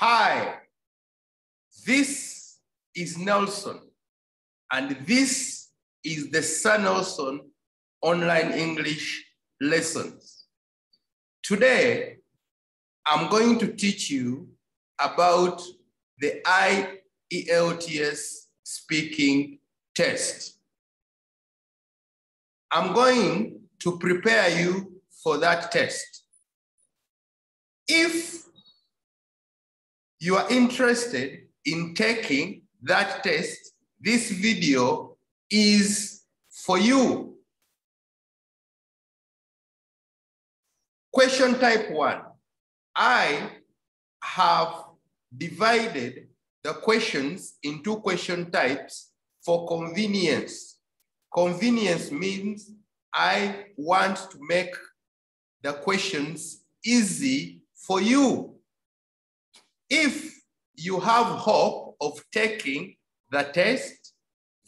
Hi, this is Nelson, and this is the Sir Nelson Online English Lessons. Today, I'm going to teach you about the IELTS speaking test. I'm going to prepare you for that test. If you are interested in taking that test, this video is for you. Question type 1. I have divided the questions into question types for convenience. Convenience means I want to make the questions easy for you. If you have hope of taking the test,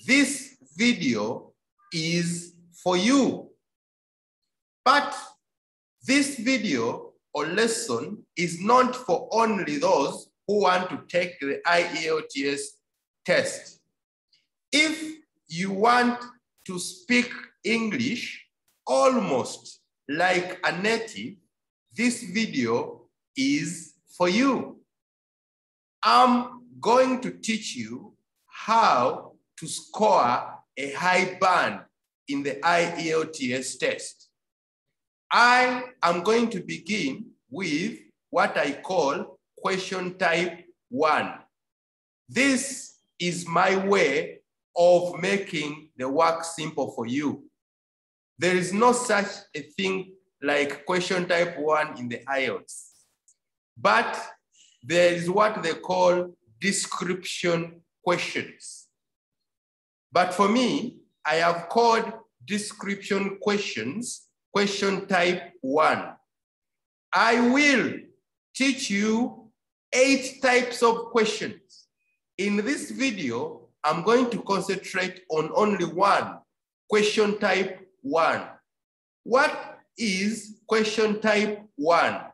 this video is for you. But this video or lesson is not for only those who want to take the IELTS test. If you want to speak English almost like a native, this video is for you. I'm going to teach you how to score a high band in the IELTS test. I am going to begin with what I call question type 1. This is my way of making the work simple for you. There is no such a thing like question type 1 in the IELTS, but there is what they call description questions. But for me, I have called description questions question type 1. I will teach you 8 types of questions. In this video, I'm going to concentrate on only one, question type 1. What is question type 1?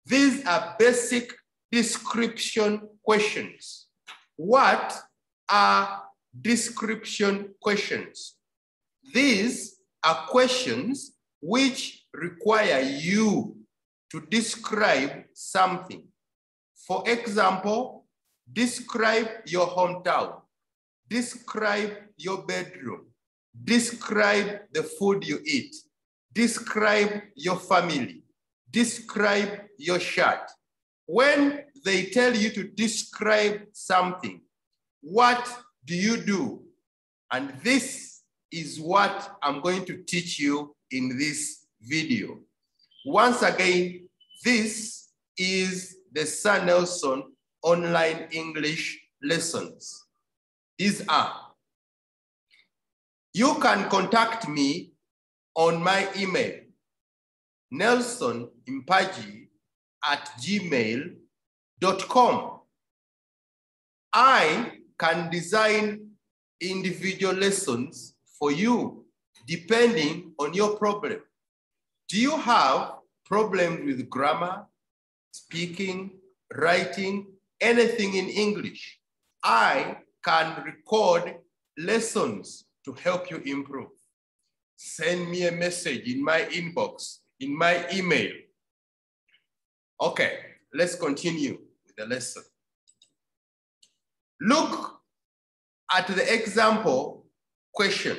These are basic description questions. What are description questions? These are questions which require you to describe something. For example, describe your hometown, describe your bedroom, describe the food you eat, describe your family, describe your shirt. When they tell you to describe something, what do you do? And this is what I'm going to teach you in this video. Once again, this is the Sir Nelson Online English Lessons. These are. You can contact me on my email, nelsonimpaji@gmail.com. I can design individual lessons for you depending on your problem. Do you have problems with grammar, speaking, writing, anything in English? I can record lessons to help you improve. Send me a message in my inbox, in my email. Okay, let's continue with the lesson. Look at the example question.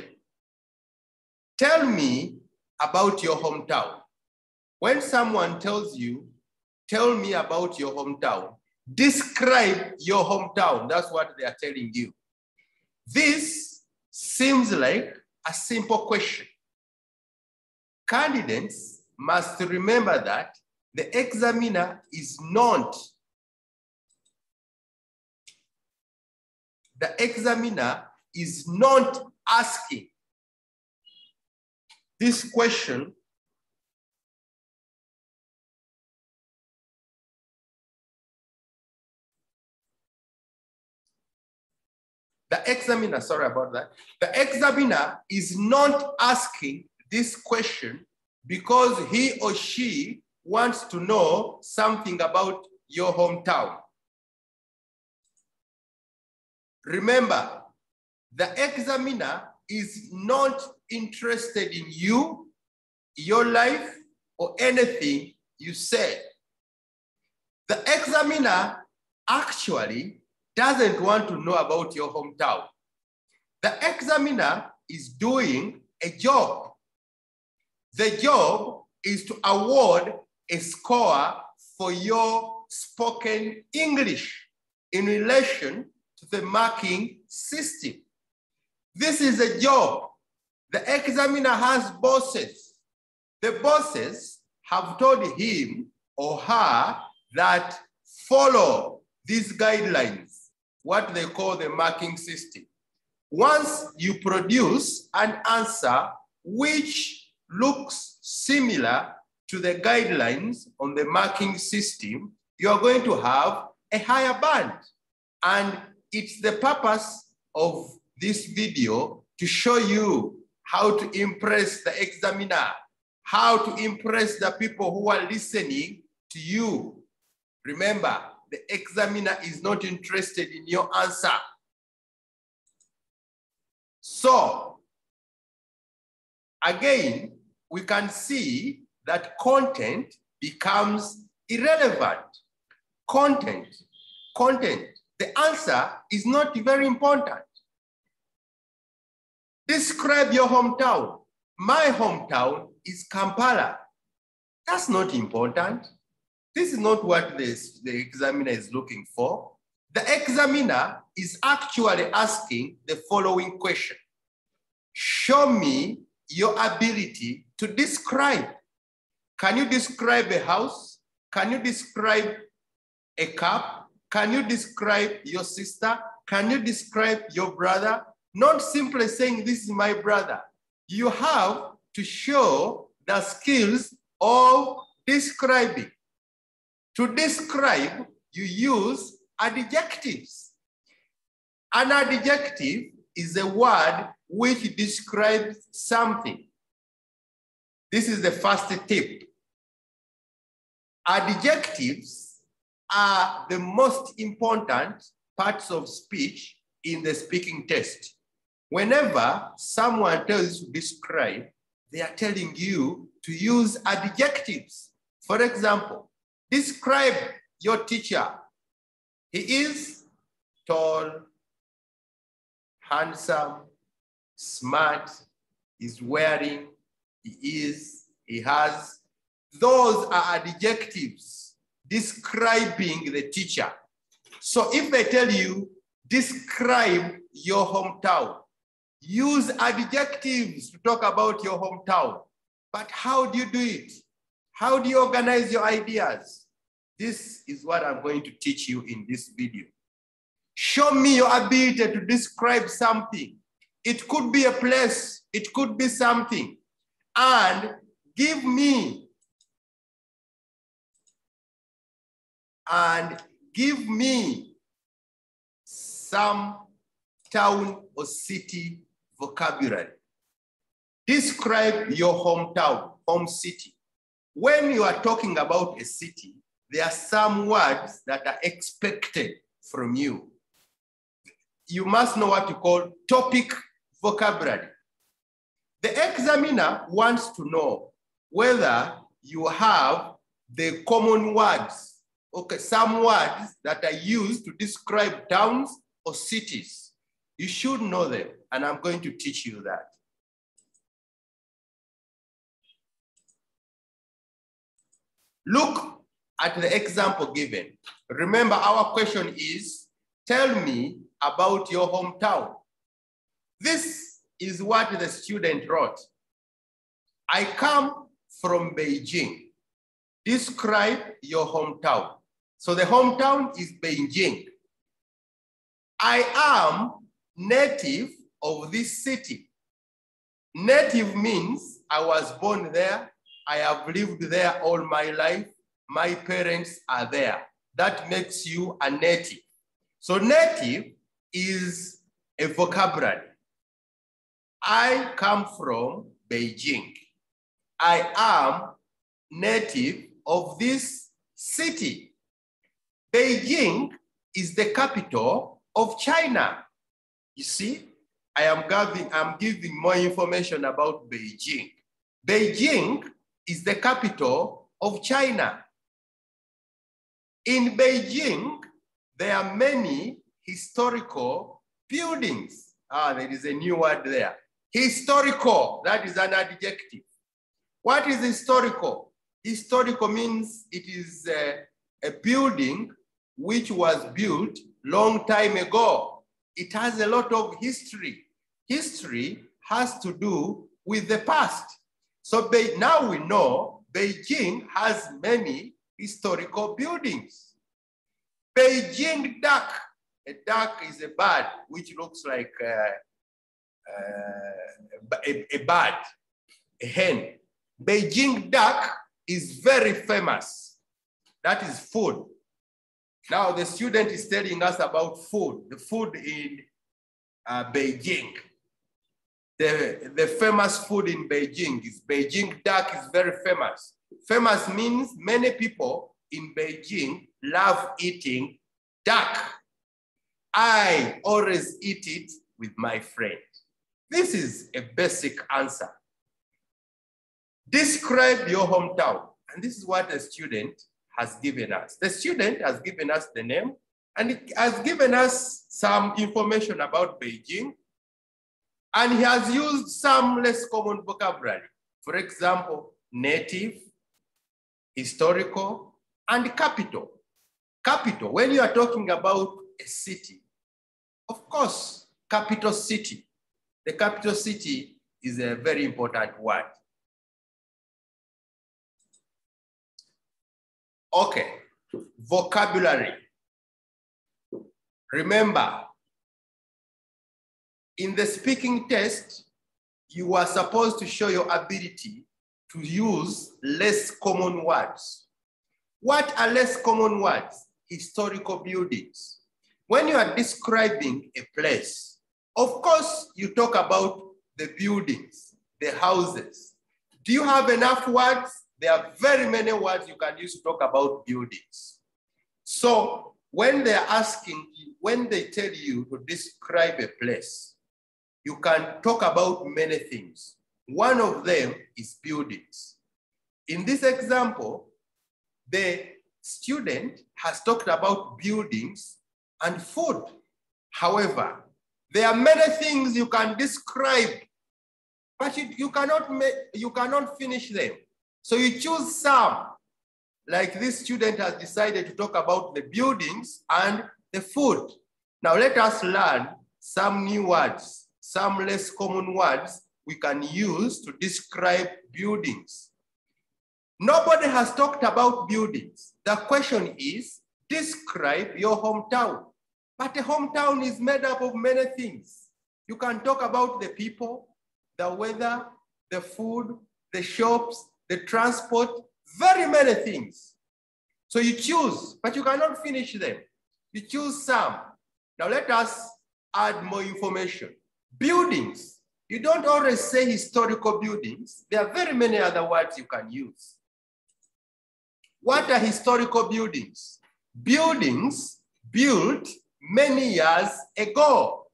Tell me about your hometown. When someone tells you, tell me about your hometown, describe your hometown. That's what they are telling you. This seems like a simple question. Candidates must remember that the examiner is not asking this question The examiner is not asking this question because he or she wants to know something about your hometown. Remember, the examiner is not interested in you, your life, or anything you say. The examiner actually doesn't want to know about your hometown. The examiner is doing a job. The job is to award a score for your spoken English in relation to the marking system. This is a job. The examiner has bosses. The bosses have told him or her that follow these guidelines, what they call the marking system. Once you produce an answer which looks similar to the guidelines on the marking system, you are going to have a higher band. And it's the purpose of this video to show you how to impress the examiner, how to impress the people who are listening to you. Remember, the examiner is not interested in your answer. So, again, we can see that content becomes irrelevant. Content, the answer is not very important. Describe your hometown. My hometown is Kampala. That's not important. This is not what the examiner is looking for. The examiner is actually asking the following question. Show me your ability to describe. Can you describe a house? Can you describe a cup? Can you describe your sister? Can you describe your brother? Not simply saying this is my brother. You have to show the skills of describing. To describe, you use adjectives. An adjective is a word which describes something. This is the first tip. Adjectives are the most important parts of speech in the speaking test. Whenever someone tells you to describe, they are telling you to use adjectives. For example, describe your teacher. He is tall, handsome, smart, he's wearing, he has. Those are adjectives describing the teacher. So if they tell you, describe your hometown, use adjectives to talk about your hometown. But how do you do it? How do you organize your ideas? This is what I'm going to teach you in this video. Show me your ability to describe something. It could be a place, it could be something. And give me some town or city vocabulary. Describe your hometown, home city. When you are talking about a city, there are some words that are expected from you. You must know what you call topic vocabulary. The examiner wants to know whether you have the common words, okay, some words that are used to describe towns or cities. You should know them, and I'm going to teach you that. Look at the example given. Remember, our question is, tell me about your hometown. This is what the student wrote. I come from Beijing. Describe your hometown. So the hometown is Beijing. I am native of this city. Native means I was born there. I have lived there all my life. My parents are there. That makes you a native. So native is a vocabulary. I come from Beijing. I am native of this city. Beijing is the capital of China. You see, I'm giving more information about Beijing. Beijing is the capital of China. In Beijing, there are many historical buildings. There is a new word there. Historical, that is an adjective. What is historical? Historical means it is a building which was built long time ago. It has a lot of history. History has to do with the past. So now we know Beijing has many historical buildings. Beijing duck. A duck is a bird which looks like a bird, a hen. Beijing duck is very famous. That is food. Now the student is telling us about food, the food in Beijing. The famous food in Beijing is Beijing duck is very famous. Famous means many people in Beijing love eating duck. I always eat it with my friend. This is a basic answer. Describe your hometown. And this is what the student has given us. The student has given us the name and it has given us some information about Beijing. And he has used some less common vocabulary. For example, native, historical, and capital. Capital, when you are talking about a city, of course, capital city. The capital city is a very important word. Okay, vocabulary. Remember, in the speaking test, you are supposed to show your ability to use less common words. What are less common words? Historical buildings. When you are describing a place, of course, you talk about the buildings, the houses. Do you have enough words? There are very many words you can use to talk about buildings. So when they're asking, when they tell you to describe a place, you can talk about many things. One of them is buildings. In this example, the student has talked about buildings and food. However, there are many things you can describe, but you cannot finish them. So you choose some, like this student has decided to talk about the buildings and the food. Now let us learn some new words, some less common words we can use to describe buildings. Nobody has talked about buildings. The question is, describe your hometown. But a hometown is made up of many things. You can talk about the people, the weather, the food, the shops, the transport, very many things. So you choose, but you cannot finish them. You choose some. Now let us add more information. Buildings. You don't always say historical buildings. There are very many other words you can use. What are historical buildings? Buildings built many years ago.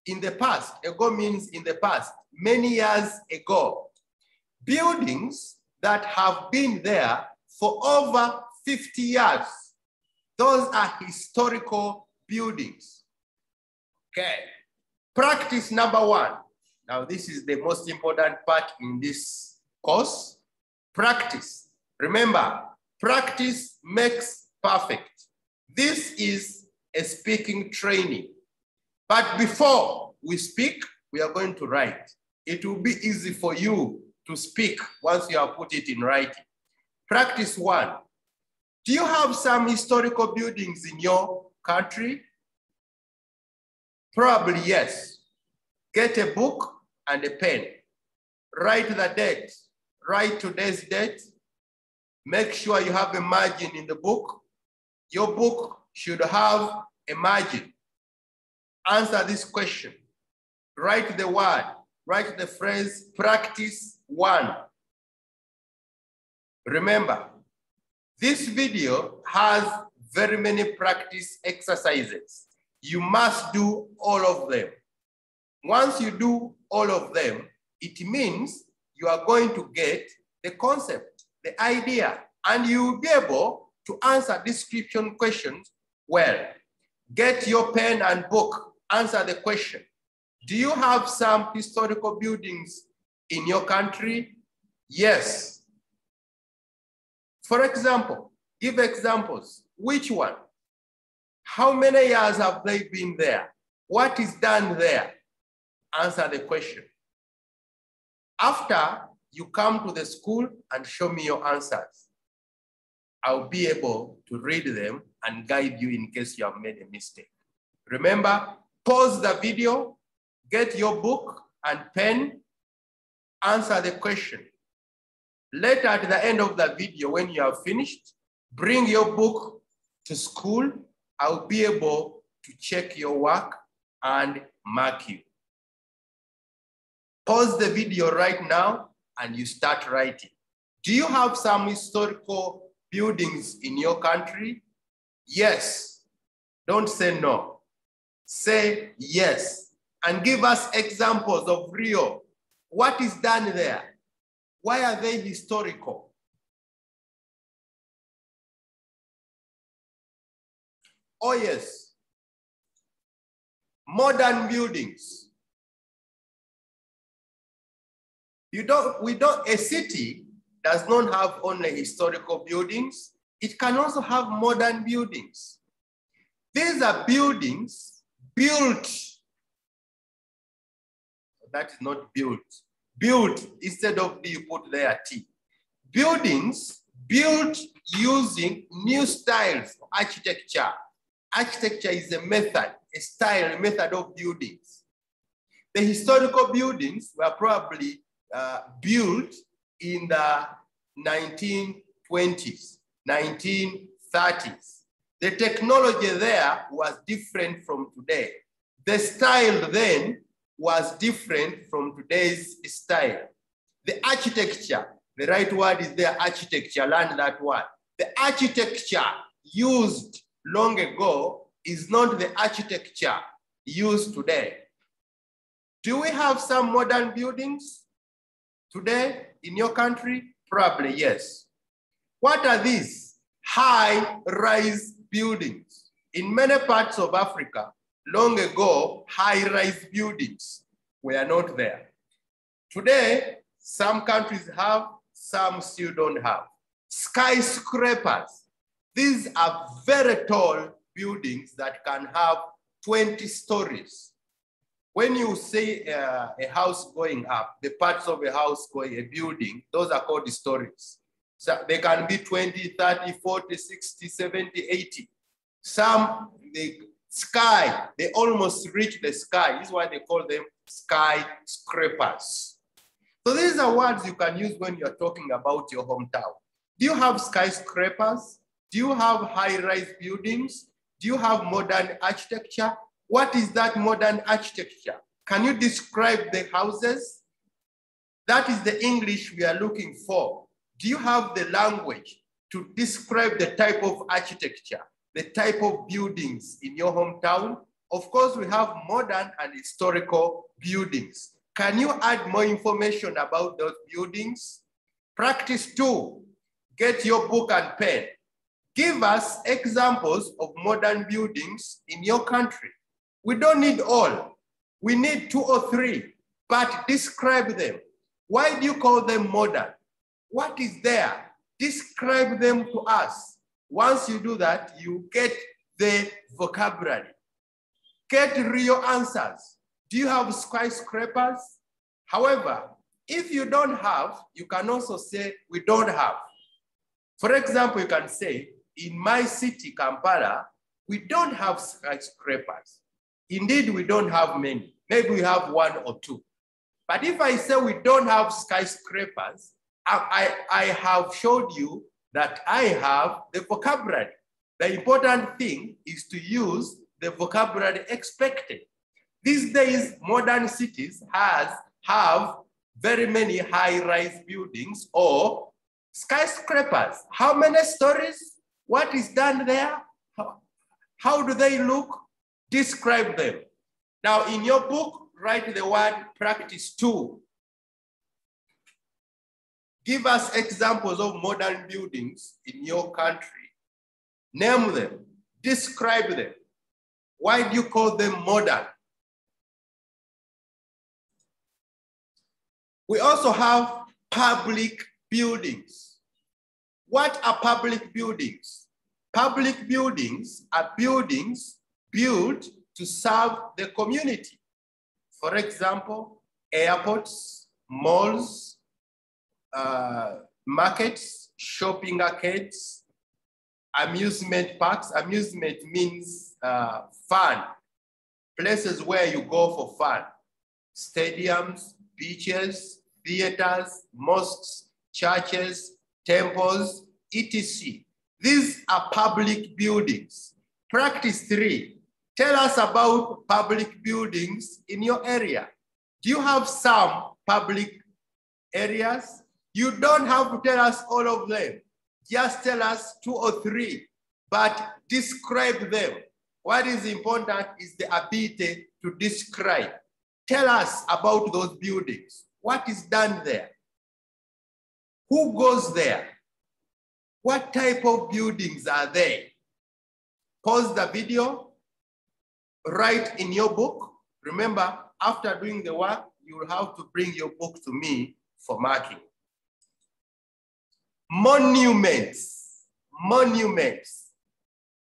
In the past. Ago means in the past. Many years ago. Buildings that have been there for over 50 years. Those are historical buildings. Okay. Practice number 1. Now, this is the most important part in this course. Practice. Remember, practice makes perfect. This is a speaking training. But before we speak, we are going to write. It will be easy for you to speak once you have put it in writing. Practice 1. Do you have some historical buildings in your country? Probably yes. Get a book and a pen. Write the date. Write today's date. Make sure you have a margin in the book. Your book should have a margin. Answer this question. Write the word. Write the phrase, practice 1. Remember, this video has very many practice exercises. you must do all of them. Once you do all of them, it means you are going to get the concept, the idea, and you will be able to answer description questions well. Get your pen and book, answer the question. Do you have some historical buildings in your country? Yes. For example, give examples. Which one? How many years have they been there? What is done there? Answer the question. After you come to the school and show me your answers, I'll be able to read them and guide you in case you have made a mistake. Remember, pause the video, get your book and pen, answer the question. Later at the end of the video, when you have finished, bring your book to school. I'll be able to check your work and mark you. Pause the video right now and you start writing. Do you have some historical buildings in your country? Yes. Don't say no. Say yes. And give us examples of real. What is done there? Why are they historical? Oh yes. Modern buildings. A city does not have only historical buildings, it can also have modern buildings. These are buildings built, that is not built, built instead of you put there T. Buildings built using new styles of architecture. Architecture is a method, a style, a method of buildings. The historical buildings were probably built in the 1920s, 1930s. The technology there was different from today. The style then was different from today's style. The architecture, the right word is there, architecture, learn that word. The architecture used long ago is not the architecture used today. Do we have some modern buildings today in your country? Probably yes. What are these? High-rise buildings. In many parts of Africa, long ago, high-rise buildings were not there. Today, some countries have, some still don't have. Skyscrapers. These are very tall buildings that can have 20 stories. When you say a house going up, the parts of a house going, a building, those are called stories. So they can be 20, 30, 40, 60, 70, 80. Some, the sky, they almost reach the sky. This is why they call them skyscrapers. So these are words you can use when you're talking about your hometown. Do you have skyscrapers? Do you have high-rise buildings? Do you have modern architecture? What is that modern architecture? Can you describe the houses? That is the English we are looking for. Do you have the language to describe the type of architecture, the type of buildings in your hometown? Of course, we have modern and historical buildings. Can you add more information about those buildings? Practice 2, get your book and pen. Give us examples of modern buildings in your country. We don't need all. We need 2 or 3, but describe them. Why do you call them modern? What is there? Describe them to us. Once you do that, you get the vocabulary. Get real answers. Do you have skyscrapers? However, if you don't have, you can also say we don't have. For example, you can say, in my city, Kampala, we don't have skyscrapers. Indeed, we don't have many. Maybe we have 1 or 2. But if I say we don't have skyscrapers, I have showed you that I have the vocabulary. The important thing is to use the vocabulary expected. These days, modern cities have very many high-rise buildings or skyscrapers. How many stories? What is done there? How do they look? Describe them. Now, in your book, write the word practice 2. Give us examples of modern buildings in your country. Name them, describe them. Why do you call them modern? We also have public buildings. What are public buildings? Public buildings are buildings built to serve the community. For example, airports, malls, markets, shopping arcades, amusement parks. Amusement means fun, places where you go for fun. Stadiums, beaches, theaters, mosques, churches, temples, etc. These are public buildings. Practice 3. Tell us about public buildings in your area. Do you have some public areas? You don't have to tell us all of them. Just tell us 2 or 3, but describe them. What is important is the ability to describe. Tell us about those buildings. What is done there? Who goes there? What type of buildings are they? Pause the video. Write in your book. Remember, after doing the work, you will have to bring your book to me for marking. Monuments. Monuments.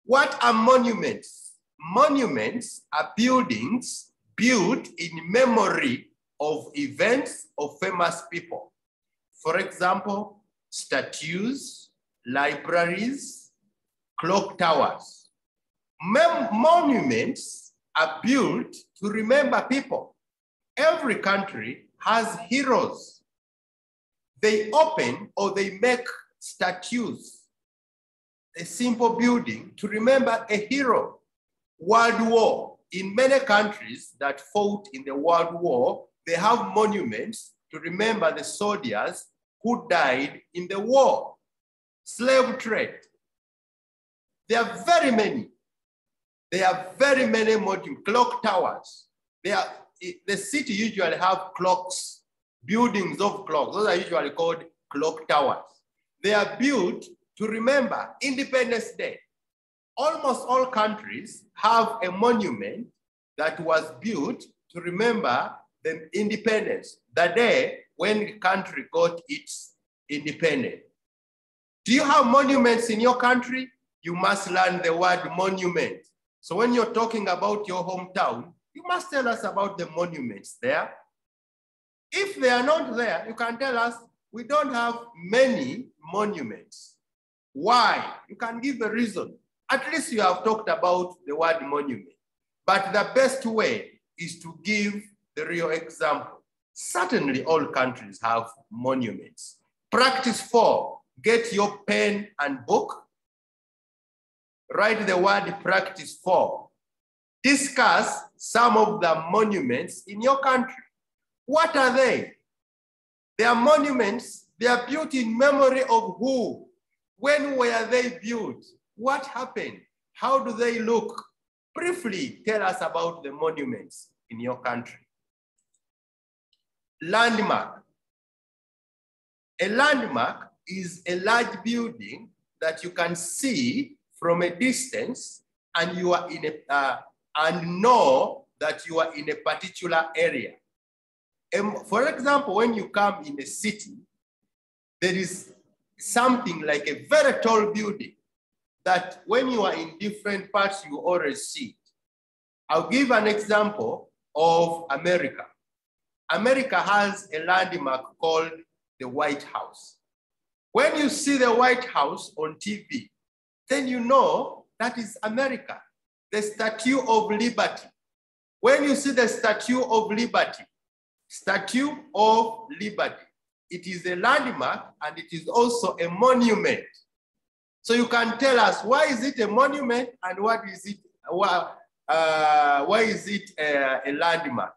What are monuments? Monuments are buildings built in memory of events of famous people. For example, statues, libraries, clock towers. Monuments are built to remember people. Every country has heroes. They open or they make statues, a simple building to remember a hero. World War. In many countries that fought in the World War, they have monuments to remember the soldiers who died in the war. Slave trade. There are very many. There are very many monuments. Clock towers. The city usually have clocks, buildings of clocks. Those are usually called clock towers. They are built to remember Independence Day. Almost all countries have a monument that was built to remember the independence, the day when the country got its independence. Do you have monuments in your country? You must learn the word monument. So when you're talking about your hometown, you must tell us about the monuments there. If they are not there, you can tell us, we don't have many monuments. Why? You can give a reason. At least you have talked about the word monument. But the best way is to give the real example. Certainly all countries have monuments. Practice 4, get your pen and book. Write the word practice 4. Discuss some of the monuments in your country. What are they? They are monuments. They are built in memory of who? When were they built? What happened? How do they look? Briefly tell us about the monuments in your country. Landmark. A landmark is a large building that you can see from a distance and you are in a and know that you are in a particular area. For example, when you come in a city, there is something like a very tall building that when you are in different parts, you always see it. I'll give an example of America. America has a landmark called the White House. When you see the White House on TV, then you know that is America. The Statue of Liberty. When you see the Statue of Liberty, it is a landmark and it is also a monument. So you can tell us, why is it a monument and what is it? Why is it a landmark?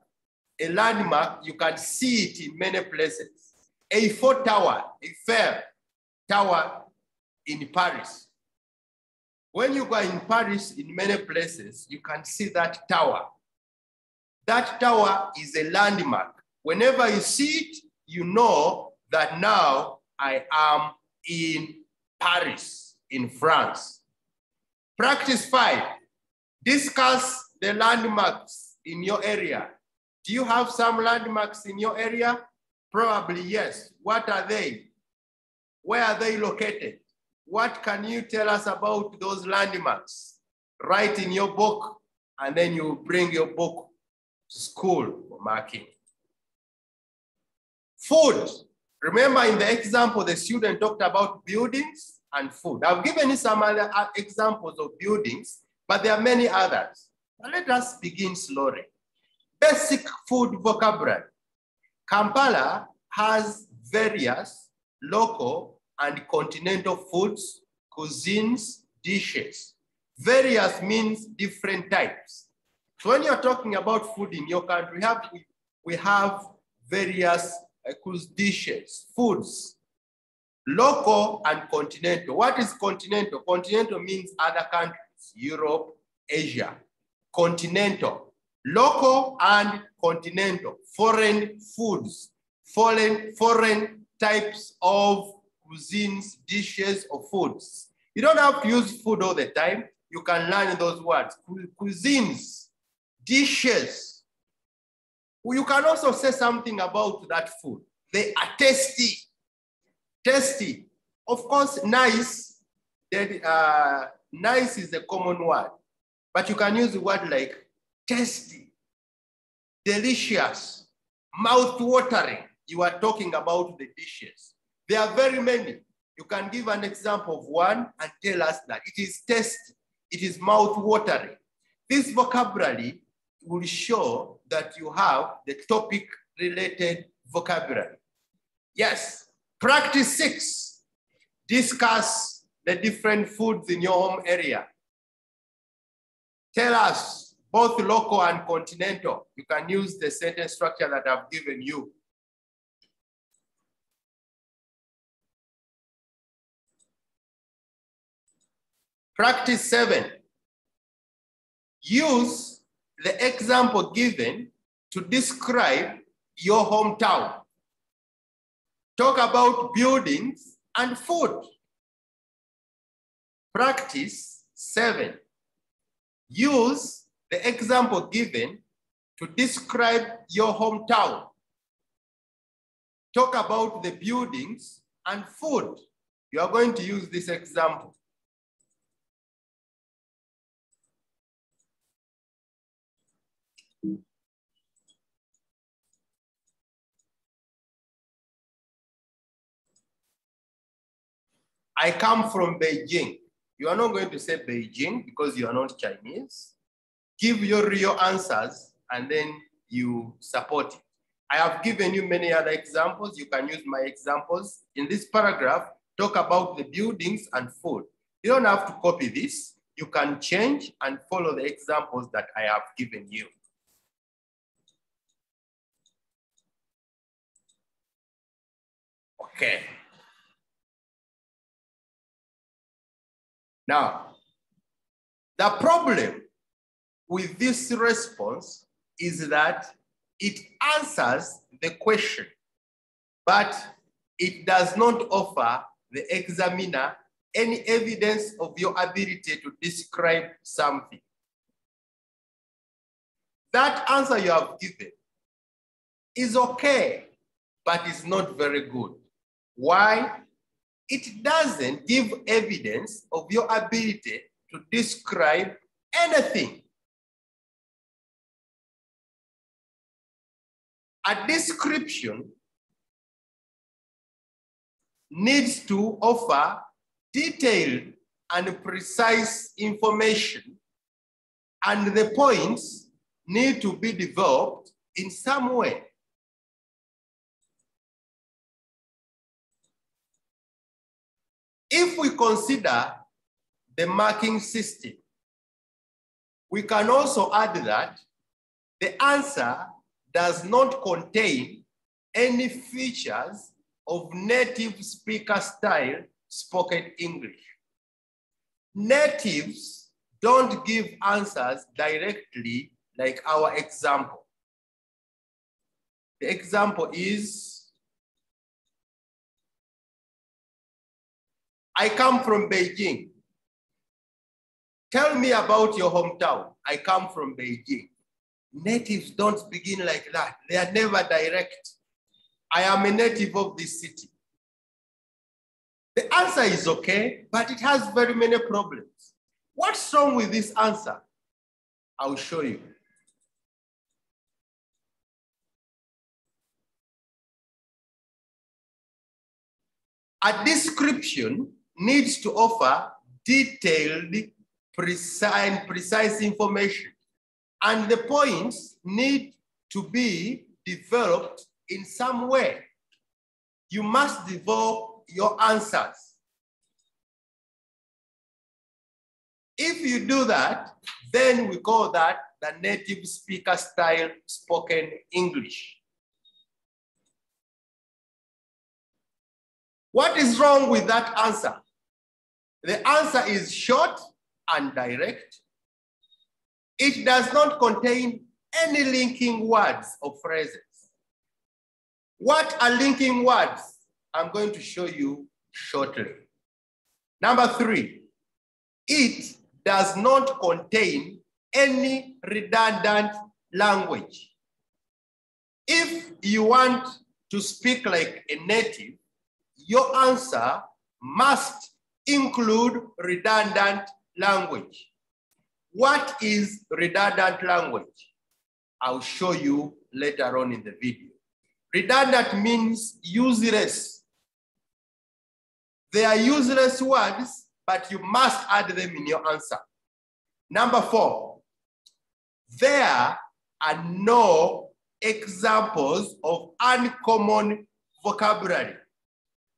A landmark, you can see it in many places. Eiffel Tower in Paris. When you go in Paris, in many places, you can see that tower. That tower is a landmark. Whenever you see it, you know that now I am in Paris, in France. Practice 5, discuss the landmarks in your area. Do you have some landmarks in your area? Probably yes. What are they? Where are they located? What can you tell us about those landmarks? Write in your book, and then you bring your book to school for marking. Food. Remember in the example, the student talked about buildings and food. I've given you some other examples of buildings, but there are many others. Now let us begin slowly. Basic food vocabulary. Kampala has various local and continental foods, cuisines, dishes. Various means different types. So when you're talking about food in your country, we have various dishes, foods, local and continental. What is continental? Continental means other countries, Europe, Asia. Continental, local and continental, foreign foods, foreign types of cuisines, dishes, or foods. You don't have to use food all the time. You can learn those words. Cuisines, dishes. You can also say something about that food. They are tasty. Tasty. Of course, nice. Nice is a common word. But you can use a word like tasty, delicious, mouth-watering. You are talking about the dishes. There are very many. You can give an example of one and tell us that it is tasty, it is mouth-watering. This vocabulary will show that you have the topic-related vocabulary. Yes. Practice 6. Discuss the different foods in your home area. Tell us both local and continental. You can use the sentence structure that I've given you. Practice 7. Use the example given to describe your hometown. Talk about buildings and food. Practice 7. Use the example given to describe your hometown. Talk about the buildings and food. You are going to use this example. I come from Beijing. You are not going to say Beijing because you are not Chinese. Give your real answers and then you support it. I have given you many other examples. You can use my examples. In this paragraph, talk about the buildings and food. You don't have to copy this. You can change and follow the examples that I have given you. Okay. Now, the problem with this response is that it answers the question, but it does not offer the examiner any evidence of your ability to describe something. That answer you have given is okay, but it's not very good. Why? It doesn't give evidence of your ability to describe anything. A description needs to offer detailed and precise information, and the points need to be developed in some way. If we consider the marking system, we can also add that the answer does not contain any features of native speaker style spoken English. Natives don't give answers directly like our example. The example is, I come from Beijing. Tell me about your hometown. I come from Beijing. Natives don't begin like that. They are never direct. I am a native of this city. The answer is okay, but it has very many problems. What's wrong with this answer? I'll show you. A description needs to offer detailed, precise information, and the points need to be developed in some way. You must develop your answers. If you do that, then we call that the native speaker style spoken English. What is wrong with that answer? The answer is short and direct. It does not contain any linking words or phrases. What are linking words? I'm going to show you shortly. Number 3, it does not contain any redundant language. If you want to speak like a native, your answer must include redundant language. What is redundant language? I'll show you later on in the video. Redundant means useless. They are useless words, but you must add them in your answer. Number 4, there are no examples of uncommon vocabulary.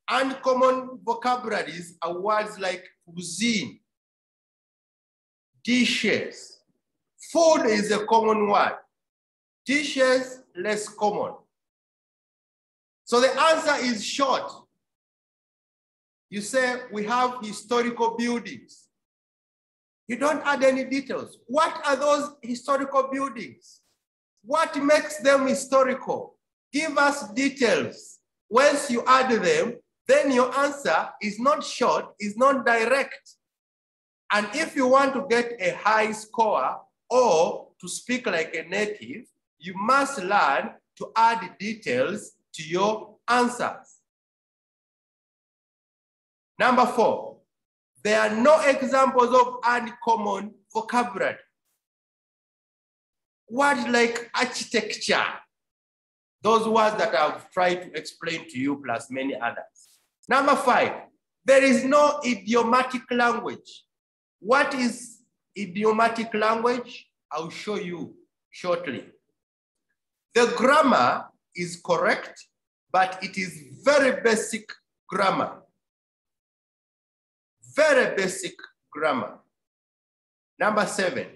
Uncommon vocabularies are words like cuisine, dishes. Food is a common word. Dishes, less common. So the answer is short. You say, we have historical buildings. You don't add any details. What are those historical buildings? What makes them historical? Give us details. Once you add them, then your answer is not short, is not direct. And if you want to get a high score or to speak like a native, you must learn to add details to your answers. Number 4, there are no examples of uncommon vocabulary. Words like architecture, those words that I've tried to explain to you, plus many others. Number 5, there is no idiomatic language. What is idiomatic language? I'll show you shortly. The grammar is correct, but it is very basic grammar. Very basic grammar. Number 7,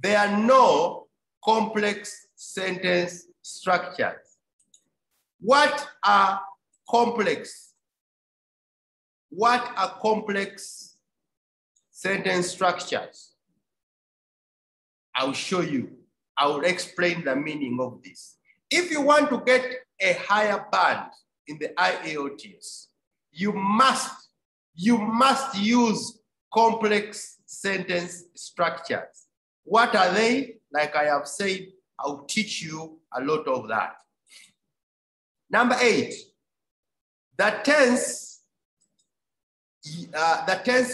there are no complex sentence structures. What are complex? What are complex sentence structures? I'll show you. I will explain the meaning of this. If you want to get a higher band in the IELTS, you must use complex sentence structures. What are they? Like I have said, I'll teach you a lot of that. Number 8, the tense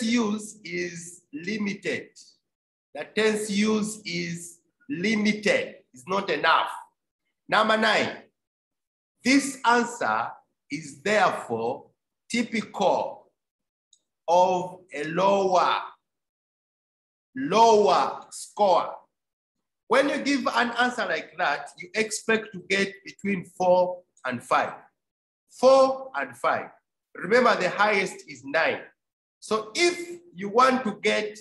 use is limited. The tense use is limited. It's not enough. Number 9, this answer is therefore typical of a lower score. When you give an answer like that, you expect to get between 4 and 5. 4 and 5. Remember, the highest is 9. So if you want to get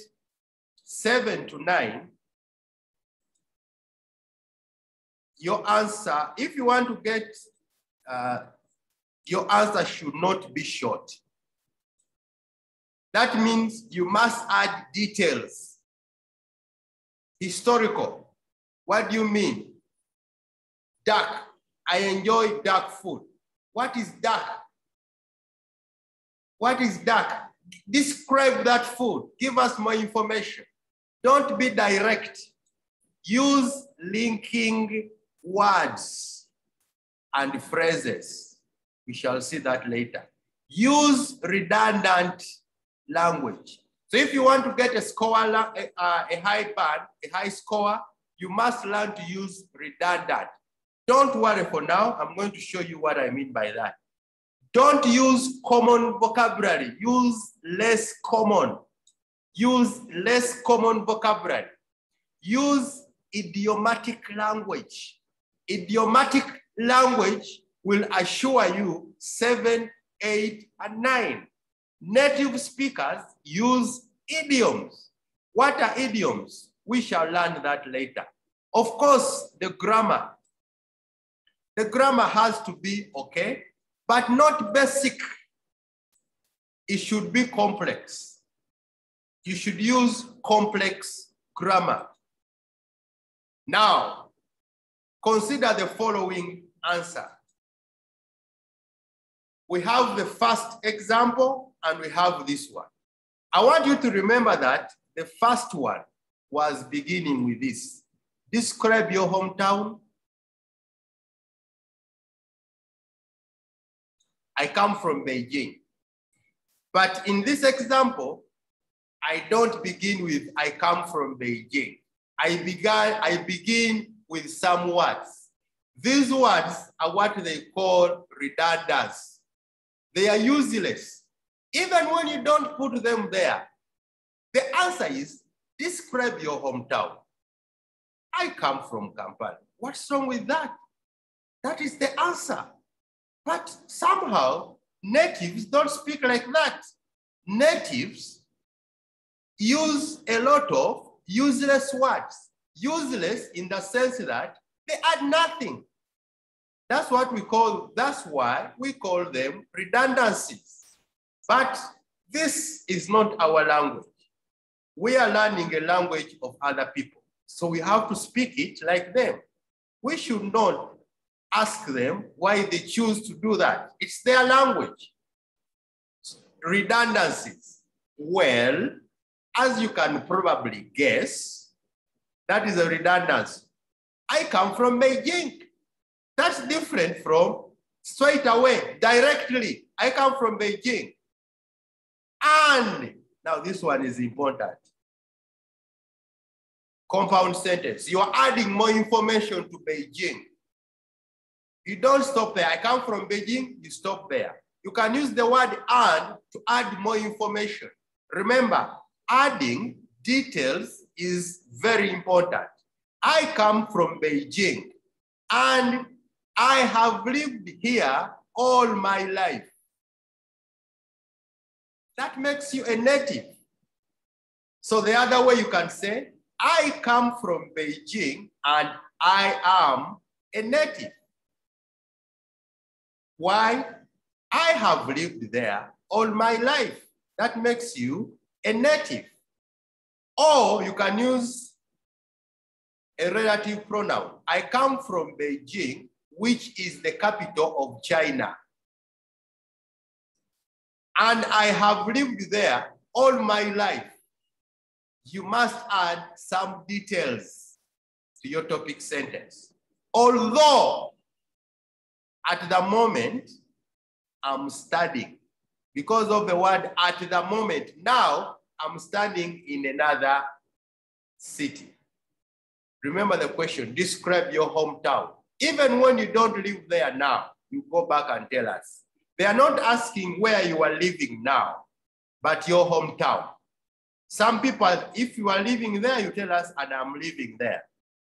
7 to 9, your answer, if you want to get, your answer should not be short. That means you must add details. Historical. What do you mean? Dark. I enjoy dark food. What is dark? What is dark? Describe that food. Give us more information. Don't be direct. Use linking words and phrases. We shall see that later. Use redundant language. So if you want to get a score, a high band, a high score, you must learn to use redundant. Don't worry for now. I'm going to show you what I mean by that. Don't use common vocabulary. Use less common. Use less common vocabulary. Use idiomatic language. Idiomatic language will assure you 7, 8, and 9. Native speakers use idioms. What are idioms? We shall learn that later. Of course, the grammar. The grammar has to be okay, but not basic. It should be complex. You should use complex grammar. Now, consider the following answer. We have the first example and we have this one. I want you to remember that the first one was beginning with this. Describe your hometown. I come from Beijing. But in this example, I don't begin with I come from Beijing. I begin with some words. These words are what they call redundants. They are useless. Even when you don't put them there, the answer is describe your hometown. I come from Kampala. What's wrong with that? That is the answer. But somehow, natives don't speak like that. Natives use a lot of useless words. Useless in the sense that they add nothing. That's why we call them redundancies. But this is not our language. We are learning a language of other people. So we have to speak it like them. We should not ask them why they choose to do that. It's their language. Redundancies. Well, as you can probably guess, that is a redundancy. I come from Beijing. That's different from straight away, directly. I come from Beijing. And now this one is important. Compound sentence. You are adding more information to Beijing. You don't stop there. I come from Beijing, you stop there. You can use the word "and" to add more information. Remember, adding details is very important. I come from Beijing and I have lived here all my life. That makes you a native. So the other way you can say, I come from Beijing and I am a native. Why? I have lived there all my life. That makes you a native. Or you can use a relative pronoun. I come from Beijing, which is the capital of China. And I have lived there all my life. You must add some details to your topic sentence. Although at the moment, I'm studying. Because of the word at the moment, now I'm studying in another city. Remember the question, describe your hometown. Even when you don't live there now, you go back and tell us. They are not asking where you are living now, but your hometown. Some people, if you are living there, you tell us, and I'm living there.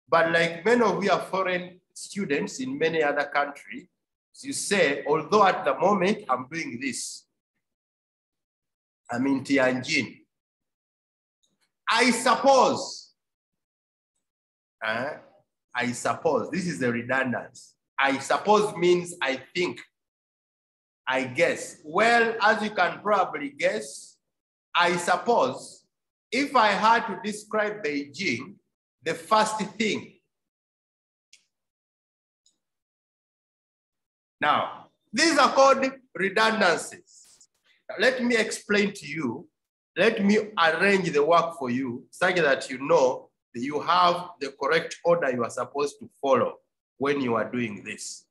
But like many of you are foreign students in many other countries, you say, although at the moment I'm doing this, I'm in Tianjin. I suppose, this is the redundancy. I suppose means I think, I guess. Well, as you can probably guess, I suppose if I had to describe Beijing, the first thing. Now, these are called redundancies. Let me explain to you. Let me arrange the work for you such that you know that you have the correct order you are supposed to follow when you are doing this.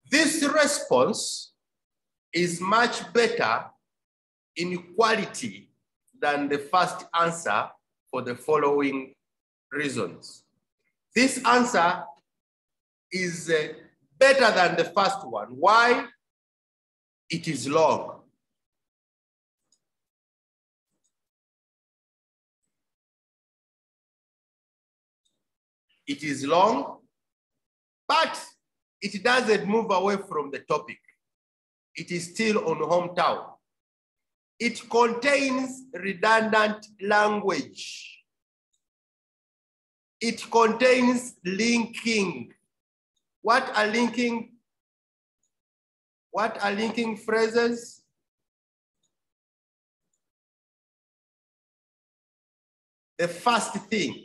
This response is much better in quality than the first answer for the following reasons. This answer is better than the first one. Why? It is long. It is long, but it doesn't move away from the topic. It is still on hometown. It contains redundant language. It contains linking. What are linking phrases? The first thing,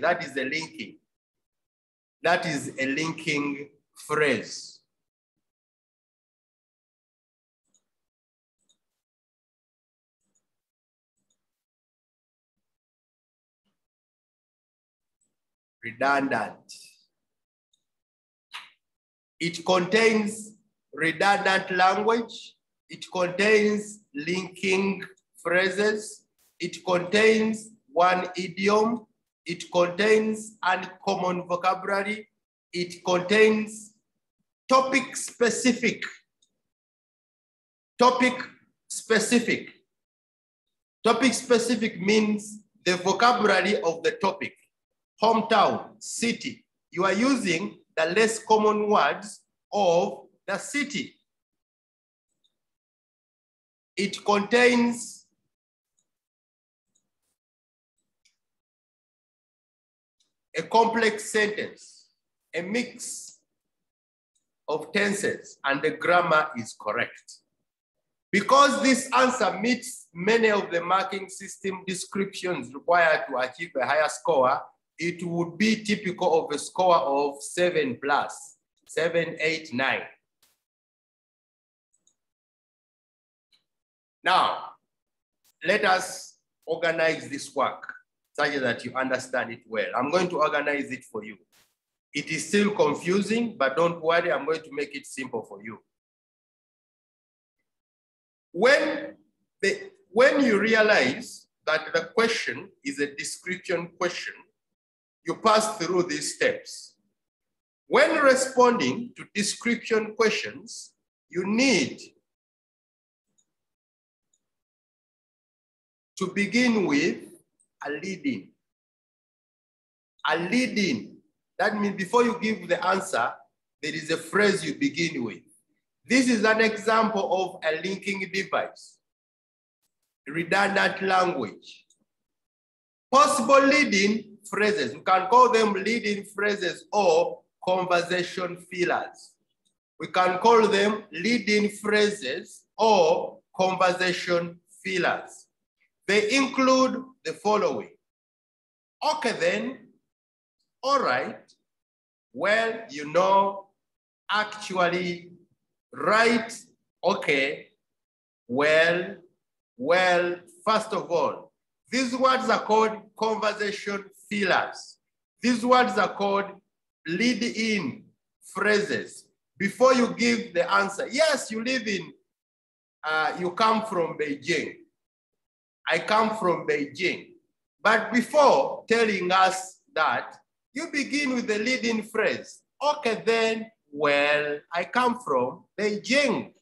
that is the linking. That is a linking phrase. Redundant. It contains redundant language. It contains linking phrases. It contains one idiom. It contains uncommon vocabulary. It contains topic specific. Topic specific. Topic specific means the vocabulary of the topic. Hometown, city. You are using the less common words of the city. It contains a complex sentence, a mix of tenses, and the grammar is correct. Because this answer meets many of the marking system descriptions required to achieve a higher score, it would be typical of a score of 7+, 7, 8, 9. Now, let us organize this work such that you understand it well. I'm going to organize it for you. It is still confusing, but don't worry, I'm going to make it simple for you. When you realize that the question is a description question, you pass through these steps. When responding to description questions, you need to begin with a lead-in. A lead-in, that means before you give the answer, there is a phrase you begin with. This is an example of a linking device, redundant language. Possible lead-in phrases, we can call them lead-in phrases or conversation fillers. We can call them lead-in phrases or conversation fillers. They include the following. Okay then, all right, well, you know, actually, right, okay, well, first of all, these words are called conversation fillers. These words are called lead-in phrases. Before you give the answer, yes, you live in, you come from Beijing. I come from Beijing. But before telling us that, you begin with the lead-in phrase. Okay then, well, I come from Beijing.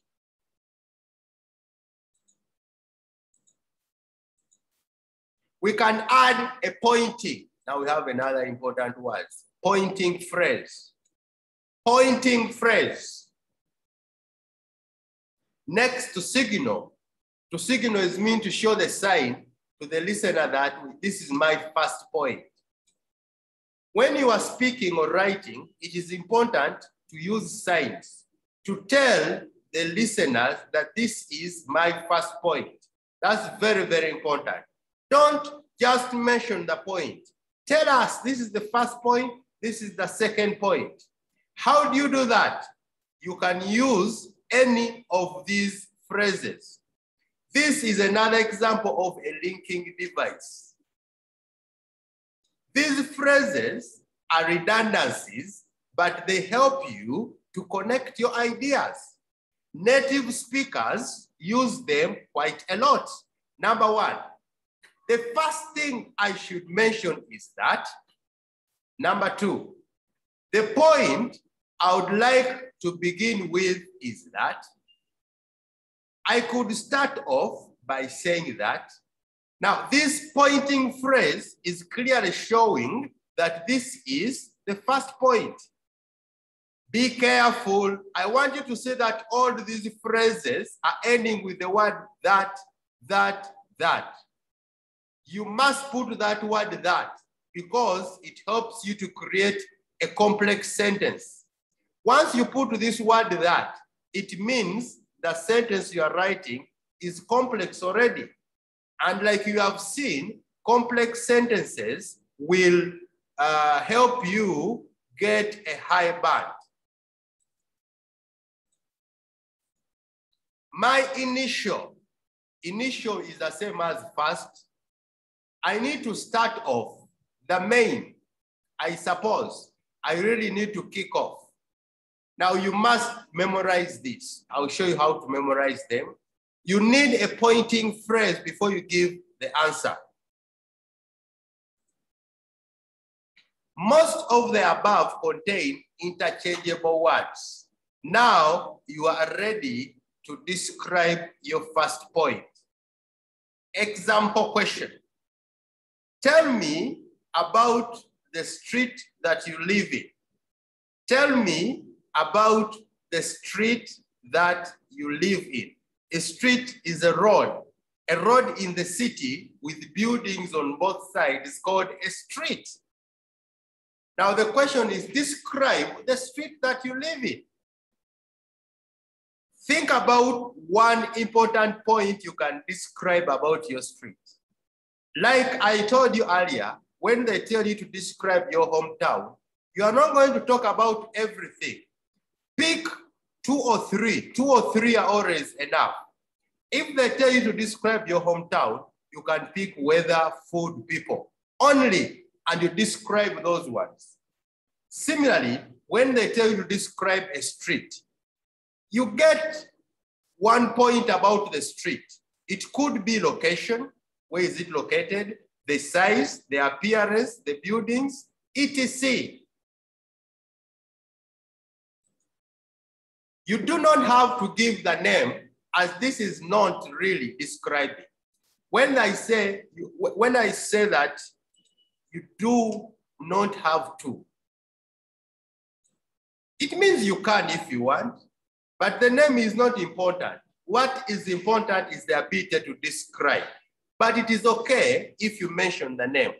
We can add a pointing. Now we have another important word, pointing phrase. Pointing phrase. Next, to signal. To signal is mean to show the sign to the listener that this is my first point. When you are speaking or writing, it is important to use signs to tell the listeners that this is my first point. That's very, very important. Don't just mention the point. Tell us this is the first point, this is the second point. How do you do that? You can use any of these phrases. This is another example of a linking device. These phrases are redundancies, but they help you to connect your ideas. Native speakers use them quite a lot. Number one, the first thing I should mention is that. Number two, the point I would like to begin with is that. I could start off by saying that. Now, this pointing phrase is clearly showing that this is the first point. Be careful. I want you to say that all these phrases are ending with the word that. You must put that word that because it helps you to create a complex sentence. Once you put this word that, it means the sentence you are writing is complex already. And like you have seen, complex sentences will help you get a high band. My initial is the same as first. I need to start off the main. I suppose I really need to kick off. Now you must memorize this. I'll show you how to memorize them. You need a pointing phrase before you give the answer. Most of the above contain interchangeable words. Now you are ready to describe your first point. Example question. Tell me about the street that you live in. Tell me about the street that you live in. A street is a road. A road in the city with buildings on both sides is called a street. Now the question is, describe the street that you live in. Think about one important point you can describe about your street. Like I told you earlier, when they tell you to describe your hometown, you are not going to talk about everything. Pick two or three. Two or three are always enough. If they tell you to describe your hometown, you can pick weather, food, people only, and you describe those ones. Similarly, when they tell you to describe a street, you get one point about the street. It could be location, where is it located, the size, the appearance, the buildings, etc. You do not have to give the name, as this is not really describing. When I say that, you do not have to. It means you can if you want, but the name is not important. What is important is the ability to describe. But it is okay if you mention the name.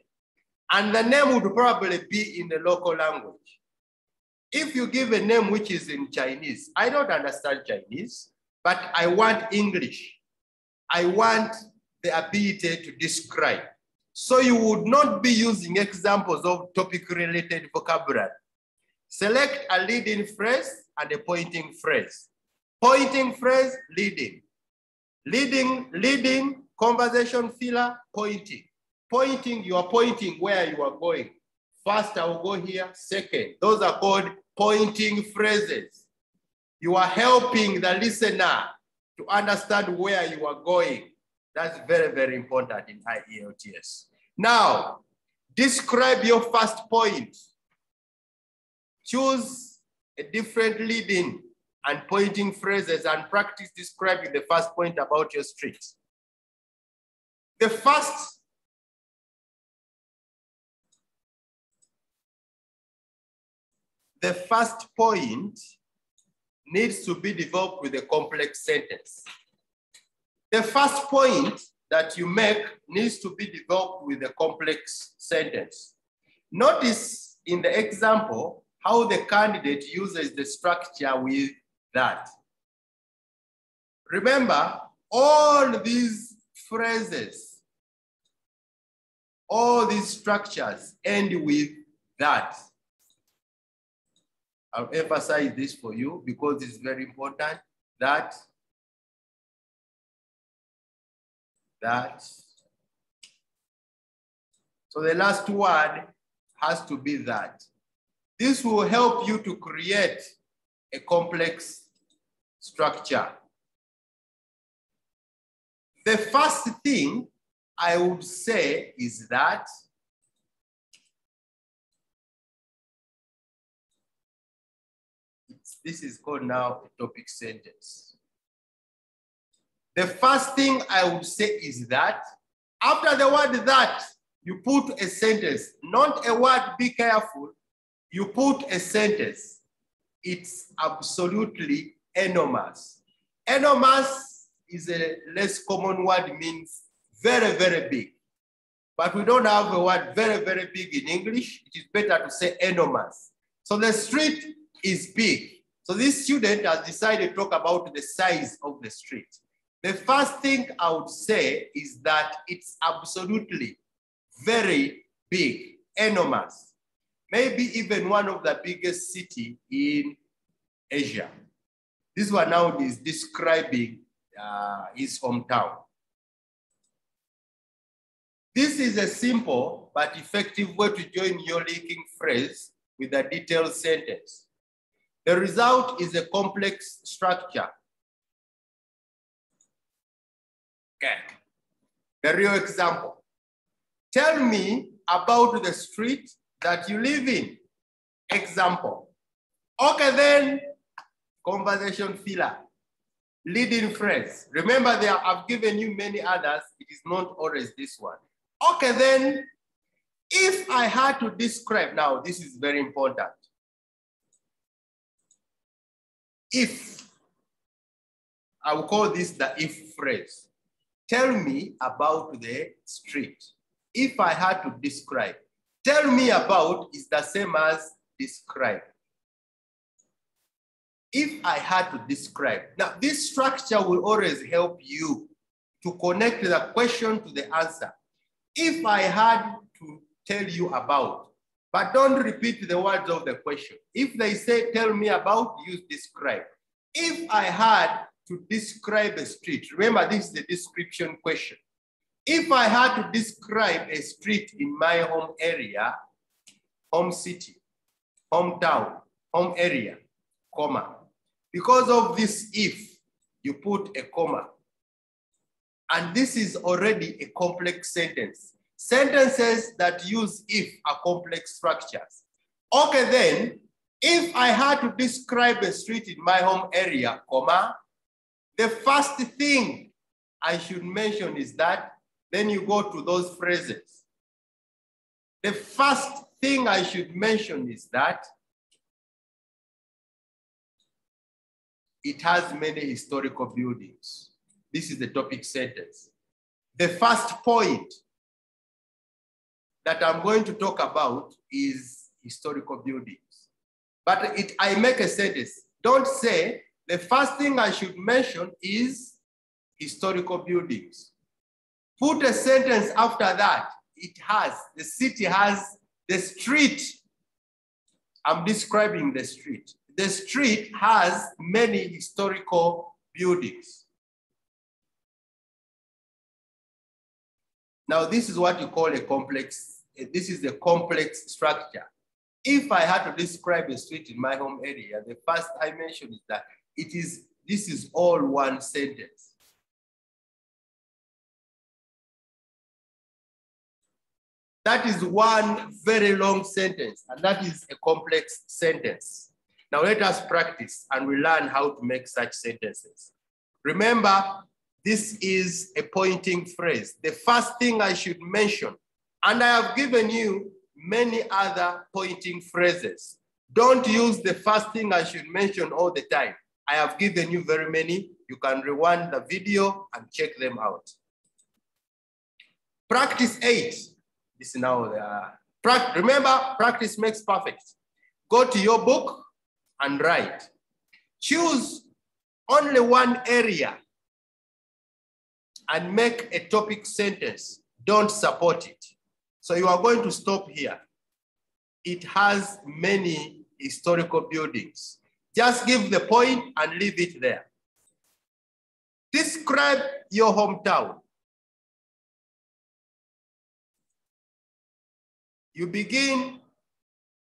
And the name would probably be in the local language. If you give a name which is in Chinese, I don't understand Chinese, but I want English. I want the ability to describe. So you would not be using examples of topic-related vocabulary. Select a leading phrase and a pointing phrase. Pointing phrase, leading. Leading, conversation filler, pointing. Pointing, you are pointing where you are going. First, I will go here. Second, those are called pointing phrases. You are helping the listener to understand where you are going. That's very, very important in IELTS. Now, describe your first point. Choose a different leading and pointing phrases and practice describing the first point about your street. The first point needs to be developed with a complex sentence. The first point that you make needs to be developed with a complex sentence. Notice in the example how the candidate uses the structure with that. Remember, all these phrases, all these structures end with that. I'll emphasize this for you because it's very important. That. So the last word has to be that. This will help you to create a complex structure. The first thing I would say is that this is called now a topic sentence. The first thing I would say is that after the word that, you put a sentence, not a word, be careful. You put a sentence. It's absolutely enormous. Enormous is a less common word, means very, very big. But we don't have a word very, very big in English. It is better to say enormous. So the street is big. So this student has decided to talk about the size of the street. The first thing I would say is that it's absolutely very big, enormous. Maybe even one of the biggest cities in Asia. This one now is describing his hometown. This is a simple but effective way to join your linking phrase with a detailed sentence. The result is a complex structure. Okay. The real example. Tell me about the street that you live in. Example. Okay, then, conversation filler. Leading phrase. Remember, I've given you many others. It is not always this one. Okay, then, if I had to describe, now this is very important. If, I will call this the if phrase. Tell me about the street. If I had to describe, tell me about is the same as describe. If I had to describe. Now, this structure will always help you to connect the question to the answer. If I had to tell you about, but don't repeat the words of the question. If they say, tell me about, use describe. If I had to describe a street, remember this is a description question. If I had to describe a street in my home area, home city, hometown, home area, comma. Because of this if, you put a comma. And this is already a complex sentence. Sentences that use if are complex structures. Okay, then, if I had to describe a street in my home area, comma, the first thing I should mention is that, then you go to those phrases. The first thing I should mention is that it has many historical buildings. This is the topic sentence. The first point that I'm going to talk about is historical buildings. But I make a sentence. Don't say, the first thing I should mention is historical buildings. Put a sentence after that. It has, the city has the street. I'm describing the street. The street has many historical buildings. Now, this is what you call a complex, this is a complex structure. If I had to describe a street in my home area, the first I mentioned is that this is all one sentence. That is one very long sentence, and that is a complex sentence. Now let us practice and we learn how to make such sentences. Remember, this is a pointing phrase. The first thing I should mention, and I have given you many other pointing phrases. Don't use the first thing I should mention all the time. I have given you very many. You can rewind the video and check them out. Practice 8. This is now remember, practice makes perfect. Go to your book and write. Choose only one area and make a topic sentence. Don't support it. So you are going to stop here. It has many historical buildings. Just give the point and leave it there. Describe your hometown. You begin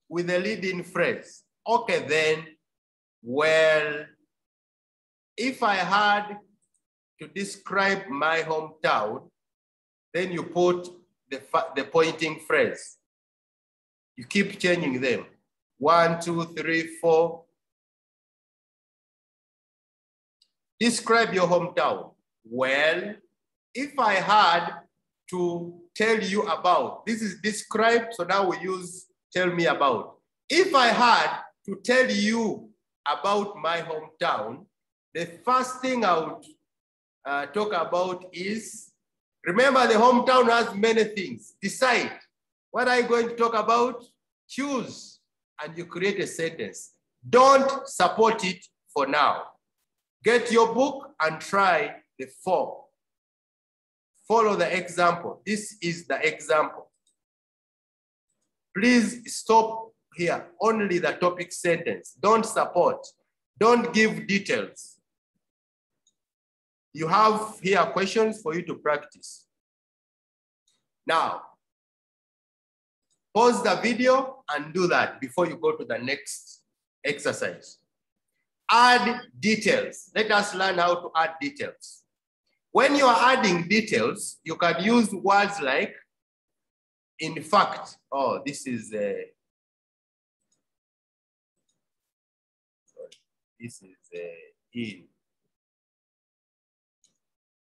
with a leading phrase. Okay, then, well, if I had to describe my hometown, then you put the pointing phrase. You keep changing them. 1, 2, 3, 4. Describe your hometown. Well, if I had to tell you about, this is describe, so now we use tell me about. If I had to tell you about my hometown, the first thing I would talk about is, remember the hometown has many things. Decide, what are you going to talk about? Choose, and you create a sentence. Don't support it for now. Get your book and try the 4. Follow the example. This is the example. Please stop here. Only the topic sentence. Don't support. Don't give details. You have here questions for you to practice. Now, pause the video and do that before you go to the next exercise. Add details. Let us learn how to add details. When you are adding details, you can use words like, in fact. Oh, this is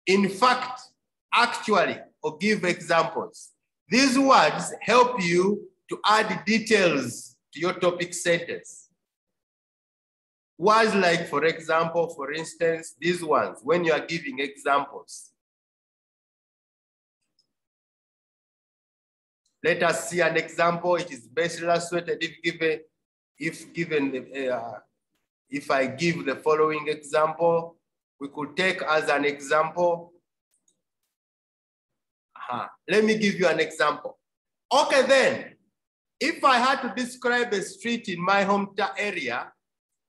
in fact, actually, or give examples. These words help you to add details to your topic sentence. Words like, for example, for instance, these ones, when you are giving examples. Let us see an example. It is best illustrated if I give the following example. We could take as an example. Let me give you an example. Okay, then, if I had to describe a street in my hometown area,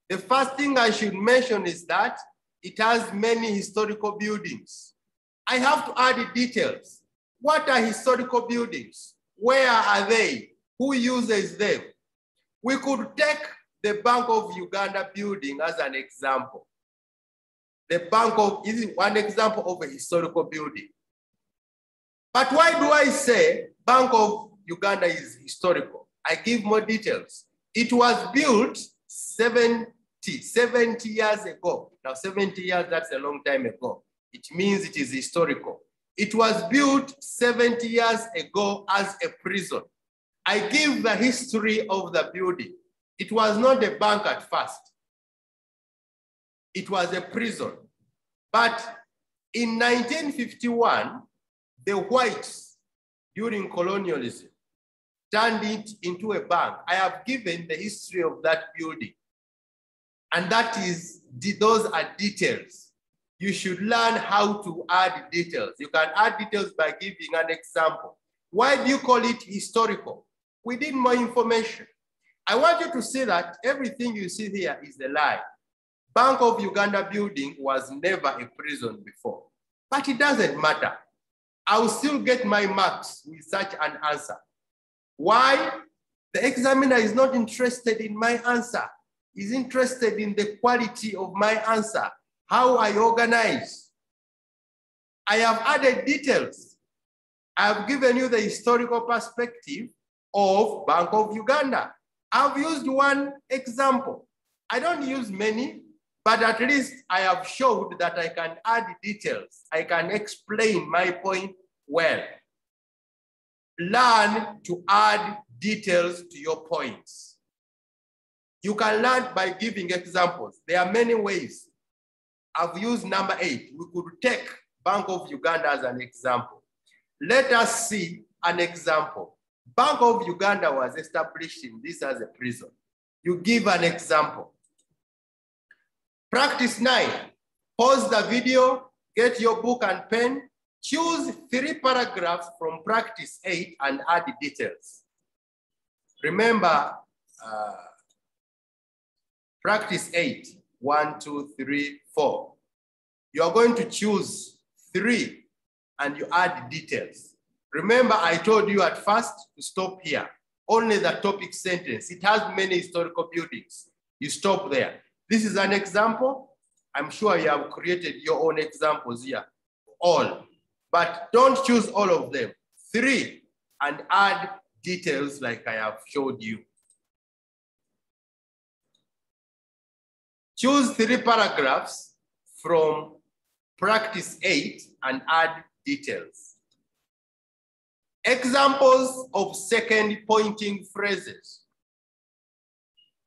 the first thing I should mention is that it has many historical buildings. I have to add details. What are historical buildings? Where are they? Who uses them? We could take the Bank of Uganda building as an example. The Bank of is one example of a historical building. But why do I say Bank of Uganda is historical? I give more details. It was built 70 years ago. Now 70 years, that's a long time ago. It means it is historical. It was built 70 years ago as a prison. I give the history of the building. It was not a bank at first. It was a prison. But in 1951, the whites during colonialism turned it into a bank. I have given the history of that building. And that is, those are details. You should learn how to add details. You can add details by giving an example. Why do you call it historical? We need more information. I want you to see that everything you see here is a lie. Bank of Uganda building was never a prison before, but it doesn't matter. I will still get my marks with such an answer. Why? The examiner is not interested in my answer. He's interested in the quality of my answer, how I organize. I have added details. I have given you the historical perspective of Bank of Uganda. I've used one example. I don't use many, but at least I have showed that I can add details. I can explain my point well. Learn to add details to your points. You can learn by giving examples. There are many ways. I've used number 8. We could take Bank of Uganda as an example. Let us see an example. Bank of Uganda was established in this as a prison. You give an example. Practice 9. Pause the video, get your book and pen, choose 3 paragraphs from practice 8 and add details. Remember, practice 8, 1, 2, 3, 4. You are going to choose 3 and you add details. Remember, I told you at first to stop here. Only the topic sentence. It has many historical buildings. You stop there. This is an example. I'm sure you have created your own examples here. All. But don't choose all of them. 3 and add details like I have showed you. Choose 3 paragraphs from practice 8 and add details. Examples of second pointing phrases.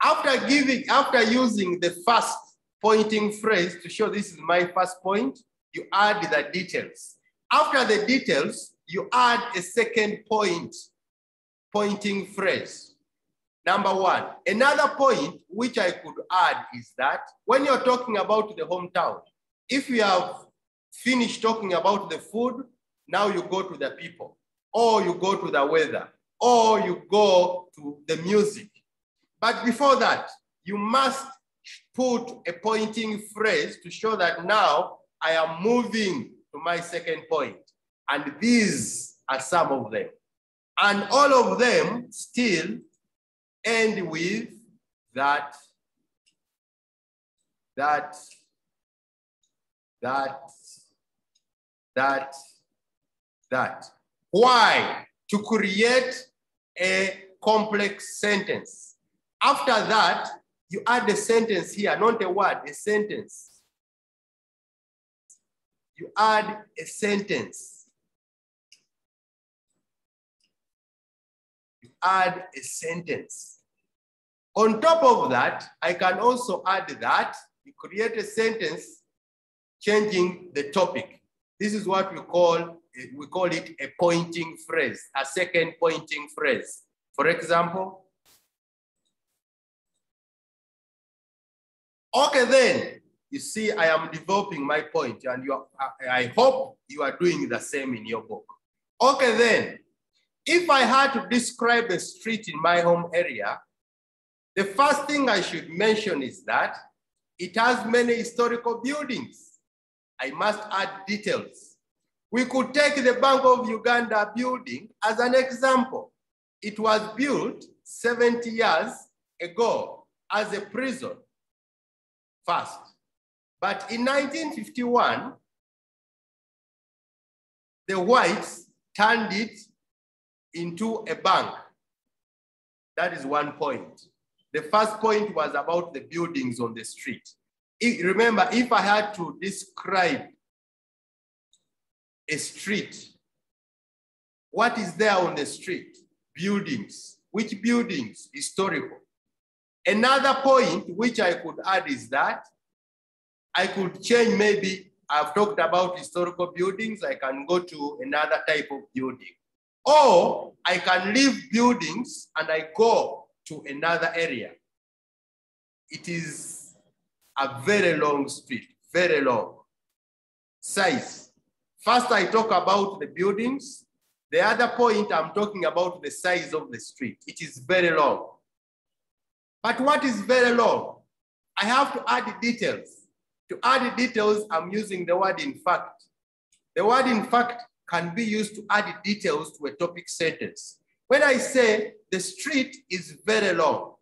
After using the first pointing phrase to show this is my first point, you add the details. After the details, you add a second pointing phrase. Number 1. Another point which I could add is that when you're talking about the hometown, if you have finished talking about the food, now you go to the people, or you go to the weather, or you go to the music. But before that, you must put a pointing phrase to show that now I am moving to my second point. And these are some of them. And all of them still end with that. Why? To create a complex sentence. After that, you add a sentence here, not a word, a sentence. You add a sentence. You add a sentence. On top of that, I can also add that you create a sentence changing the topic. This is what we call it a pointing phrase, a second pointing phrase. For example, okay then, you see I am developing my point and I hope you are doing the same in your book. Okay then, if I had to describe a street in my home area, the first thing I should mention is that it has many historical buildings. I must add details. We could take the Bank of Uganda building as an example. It was built 70 years ago as a prison first. But in 1951, the whites turned it into a bank. That is one point. The first point was about the buildings on the street. Remember, if I had to describe a street, what is there on the street? Buildings. Which buildings? Historical. Another point which I could add is that I could change, maybe I've talked about historical buildings, I can go to another type of building. Or I can leave buildings and I go to another area. It is a very long street, very long. Size. First, I talk about the buildings. The other point, I'm talking about the size of the street. It is very long. But what is very long? I have to add details. To add details, I'm using the word in fact. The word in fact can be used to add details to a topic sentence. When I say the street is very long,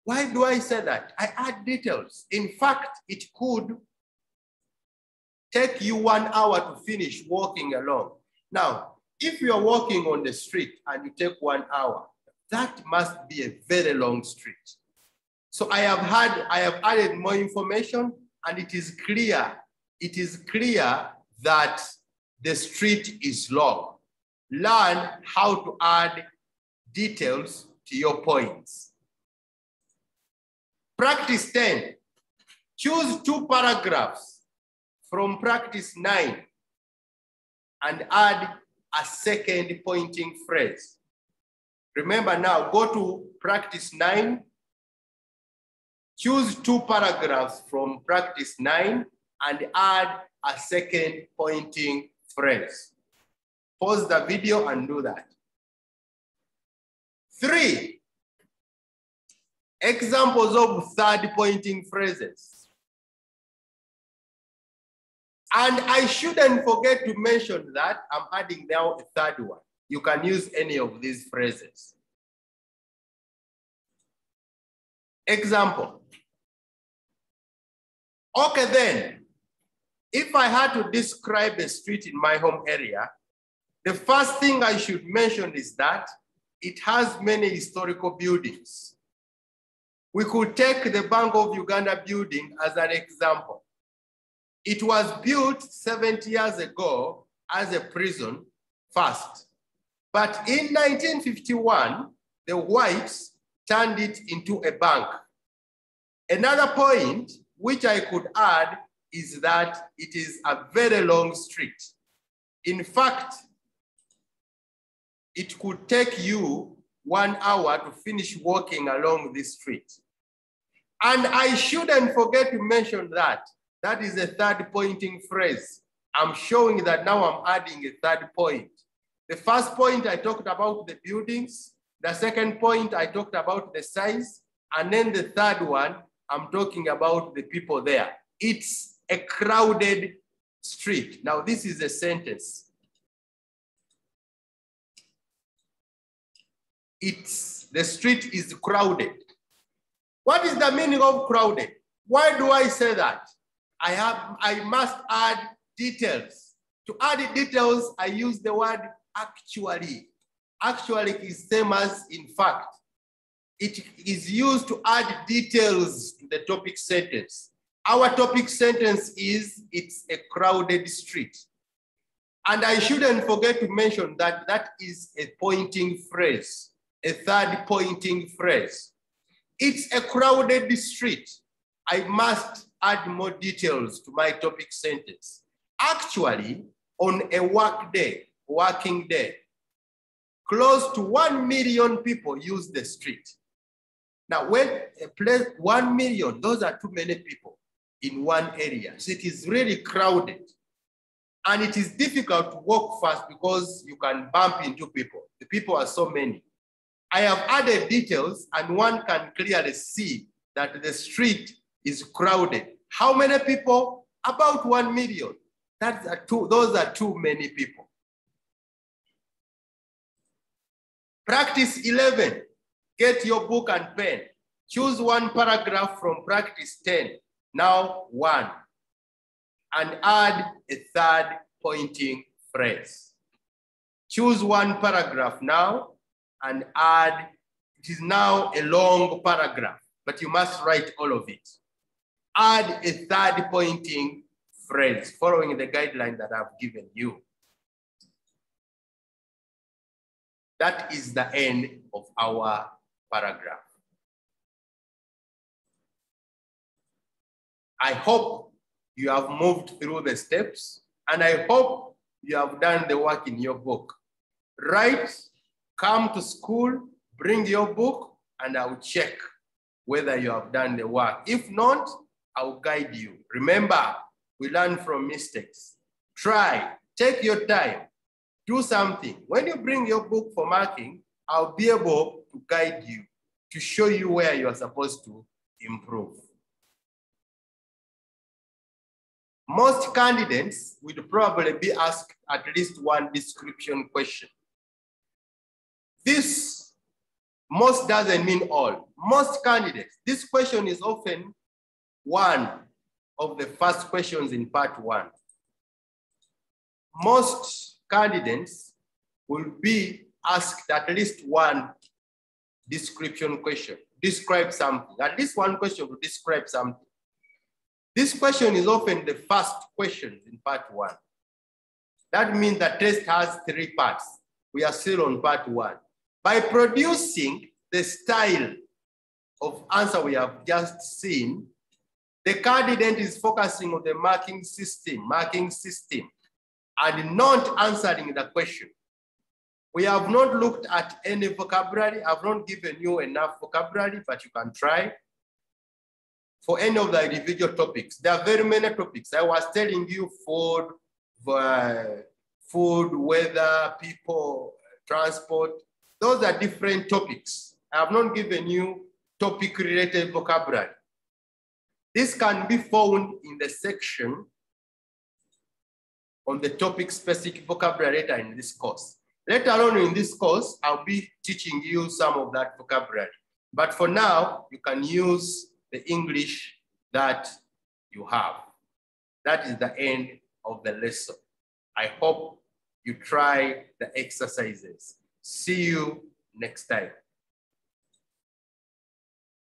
why do I say that? I add details. In fact, it could take you 1 hour to finish walking along. Now, if you're walking on the street and you take 1 hour, that must be a very long street. So I have added more information and it is clear that the street is long. Learn how to add details to your points. Practice 10. Choose 2 paragraphs from practice 9 and add a second pointing phrase. Remember now, go to practice 9. Choose 2 paragraphs from practice 9 and add a second pointing phrase. Pause the video and do that. 3. Examples of third pointing phrases. And I shouldn't forget to mention that I'm adding now a third one. You can use any of these phrases. Example. Okay then, if I had to describe a street in my home area, the first thing I should mention is that it has many historical buildings. We could take the Bank of Uganda building as an example. It was built 70 years ago as a prison first. But in 1951, the whites turned it into a bank. Another point which I could add is that it is a very long street. In fact, it could take you 1 hour to finish walking along this street. And I shouldn't forget to mention that. That is a third pointing phrase. I'm showing that now I'm adding a third point. The first point I talked about the buildings. The second point I talked about the size. And then the third one, I'm talking about the people there. It's a crowded street. Now this is a sentence. The street is crowded. What is the meaning of crowded? Why do I say that? I must add details. To add details, I use the word actually. Actually is same as in fact. It is used to add details to the topic sentence. Our topic sentence is, it's a crowded street. And I shouldn't forget to mention that that is a pointing phrase, a third pointing phrase. It's a crowded street. I must add more details to my topic sentence. Actually, on a working day, close to 1 million people use the street. Now, when a place, 1 million, those are too many people in one area. So it is really crowded. And it is difficult to walk fast because you can bump into people. The people are so many. I have added details and one can clearly see that the street is crowded. How many people? About 1 million. Those are too many people. Practice 11. Get your book and pen. Choose 1 paragraph from practice 10. Now 1. And add a third pointing phrase. Choose 1 paragraph now and add, it is now a long paragraph, but you must write all of it. Add a third pointing phrase following the guideline that I've given you. That is the end of our paragraph. I hope you have moved through the steps and I hope you have done the work in your book. Write, come to school, bring your book, and I'll check whether you have done the work. If not, I'll guide you. Remember, we learn from mistakes. Try, take your time, do something. When you bring your book for marking, I'll be able to guide you, to show you where you are supposed to improve. Most candidates will probably be asked at least 1 description question. This, most doesn't mean all. Most candidates, this question is often one of the first questions in part 1. Most candidates will be asked at least 1 description question. Describe something, at least 1 question to describe something. This question is often the first question in part 1. That means the test has 3 parts. We are still on part 1. By producing the style of answer we have just seen, the candidate is focusing on the marking system, and not answering the question. We have not looked at any vocabulary. I've not given you enough vocabulary, but you can try. For any of the individual topics, there are very many topics. I was telling you food, weather, people, transport. Those are different topics. I have not given you topic-related vocabulary. This can be found in the section on the topic-specific vocabulary later in this course. Later on in this course, I'll be teaching you some of that vocabulary. But for now, you can use the English that you have. That is the end of the lesson. I hope you try the exercises. See you next time.